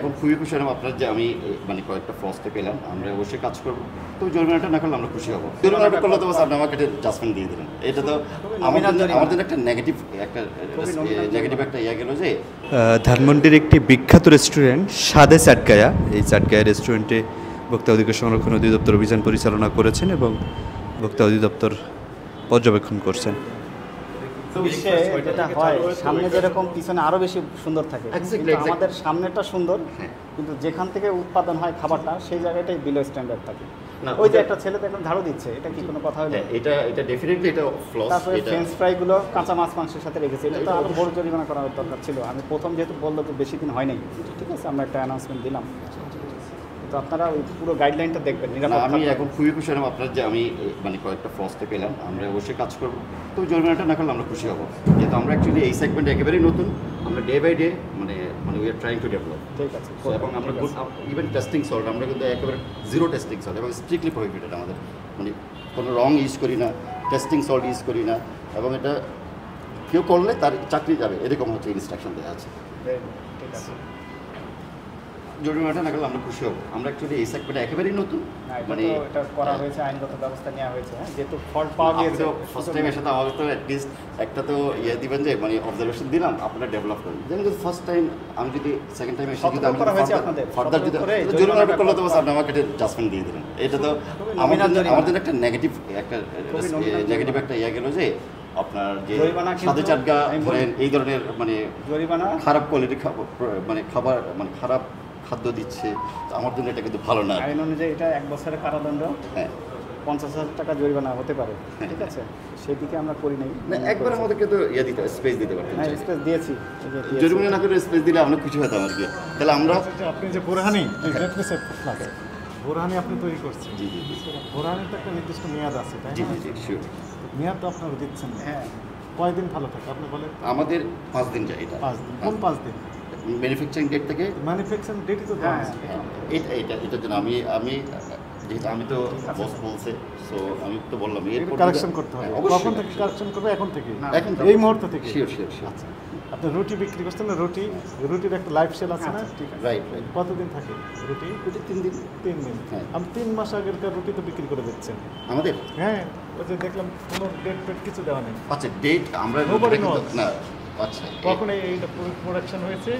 এখন খুবই খুশি হলাম আপনার যে আমি মানে কয়েকটা ফ্রস্টে পেলাম, আমরা অবশ্যই কাজ করবো। তো জরিমানাটা না করলে আমরা খুশি হবো। জরিমানাটা করলে তো আপনি আমাকে জাজমেন্ট দিয়ে দিলেন, এটা তো আমাদের একটা নেগেটিভ একটা ইয়ে গেল যে ধানমন্ডির একটি বিখ্যাত রেস্টুরেন্ট স্বাদে চাটগায়া, এই চাটগায়া রেস্টুরেন্টে ভোক্তা অধিকার সংরক্ষণ অধিদপ্তর অভিযান পরিচালনা করেছেন এবং ভোক্তা অধিদপ্তর পর্যবেক্ষণ করছেন। যেটা হয় সামনে যেরকম পিছনে আরো বেশি সুন্দর থাকে, আমাদের সামনেটা সুন্দর কিন্তু যেখান থেকে উৎপাদন হয় খাবারটা সেই জায়গাটাই বিলো স্ট্যান্ডার্ড থাকে। ওই যে একটা ছেলে দেখুন ঝাড়ু দিচ্ছে, এটা কি কোনো কথা হলো? এটা ডেফিনেটলি এটা ফ্লস। তারপরে ফ্রেঞ্চ ফ্রাই গুলো কাঁচা মাছ মাংসের সাথে রেখেছে, এটা তো আরো বড় জরিমানা করার দরকার ছিল। আমি প্রথম যেহেতু বললো তো বেশি দিন হয় নাই, ঠিক আছে, আমরা একটা অ্যানাউন্সমেন্ট দিলাম, তো আপনারা ওই পুরো গাইডলাইনটা দেখবেন। আমি এখন খুবই খুশি হলাম আপনার যে আমি মানে কয়েকটা ফ্রস্টে পেলাম, আমরা অবশ্যই কাজ করবো। তো জরিমানাটা না করলে আমরা খুশি হবো, যেহেতু আমরা অ্যাকচুয়ালি এই সেগমেন্টে একেবারেই নতুন, আমরা ডে বাই ডে মানে we are trying to develop. ঠিক আছে, এবং আমরা ইভেন টেস্টিং সল্ট আমরা কিন্তু একেবারে জিরো টেস্টিং সল্ট এবং স্ট্রিক্টলি প্রহিবিটেড আমাদের, মানে কোনো রং ইউজ করি না, টেস্টিং সল্ট ইউজ করি না, এবং এটা কেউ করলে তার চাকরি যাবে এরকম হচ্ছে ইনস্ট্রাকশন দেওয়া আছে। ঠিক আছে, জরিমানাটা না করলে আমরা খুশি হবো। আমরা অ্যাকচুয়ালি এই সেগমেন্টে একেবারেই নতুন, মানে এটা করা হয়েছে, আইনগত ব্যবস্থা নেওয়া হয়েছে, যেহেতু ফল্ট পাওয়া গিয়েছে। ফার্স্ট টাইম এসে তো আমাদের তো অ্যাটলিস্ট একটা তো ইয়ে দিবেন যে মানে অবজারভেশন দিলাম, আপনারা ডেভেলপ করেন। যেন যদি ফার্স্ট টাইম আমি যদি সেকেন্ড টাইম এসে যদি ফার্দার যদি জরিমানাটা করলে তো আপনি আমাকে জাজমেন্ট দিয়ে দিলেন, এটা তো আমাদের একটা নেগেটিভ একটা ইয়ে গেল যে আপনার যে সাদে চাটগা ধরেন এই ধরনের মানে জরিমানা খারাপ কোয়ালিটি মানে খাবার মানে খারাপ খাদ্য দিচ্ছে, আমার জন্য এটা কিন্তু ভালো না। আইন অনুযায়ী এটা 1 বছরের কারাদণ্ড, 50,000 টাকা জরিমানা হতে পারে, ঠিক আছে, সেদিকে আমরা করি নাই। একবার আমাদের কিন্তু ইয়ে দিতে স্পেস দিতে পারতেন, স্পেস দিয়েছি, জরিমানা না করে স্পেস দিলে আমরা খুশি হতাম আর কি। তাহলে আমরা আপনি যে বোরহানি আপনি তৈরি করছেন, জি জি জি, বোরহানির তো একটা নির্দিষ্ট মেয়াদ আছে, তাই জি না? জি জি শিওর। মেয়াদ তো আপনারা দিচ্ছেন না। হ্যাঁ, কয়দিন ভালো থাকে আপনি বলেন? আমাদের 5 দিন যায়, এটা 5 দিন। কোন 5 দিন? ম্যানুফ্যাকচারিং ডেট থেকে। ম্যানুফ্যাকচারিং ডেটই তো দেওয়া আছে। এটার জন্য আমি যেহেতু আমি তো বস বলছে, সো আমি তো বললাম এটা কারেকশন করতে হবে। কখন থেকে কারেকশন করবে? এখন থেকে, এখন এই মুহূর্ত থেকে। Sure sure sure. আচ্ছা, আপনি রুটি বিক্রি করছেন না? রুটির একটা লাইফ সেল আছে না? ঠিক আছে, রাইট রাইট। কতদিন থাকে রুটি? 3 দিন। 3 দিন। হ্যাঁ। আমি 3 মাস আগেরকার রুটি তো বিক্রি করে দিচ্ছেন। আমাদের হ্যাঁ, ওই যে দেখলাম কোনো ডেট কিছু দেওয়া নেই। আচ্ছা, ডেট আমরা Nobody knows. না। আচ্ছা, কখন এইটা প্রোডাকশন হয়েছে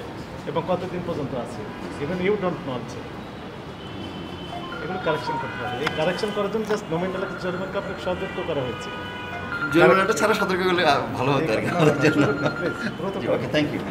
এবং কতদিন পর্যন্ত আছে, ইভেন ইউ ডোন্ট নো আছে। এগুলো কারেকশন করতে হবে। এই কারেকশন করার জন্য জাস্ট নোমিনাল একটা জরিমানাকে আপনাকে সতর্ক করা হয়েছে। জরিমানাটা ছাড়া সতর্ক করলে ভালো হতো আর কি। দ্রুত ওকে, থ্যাংক ইউ।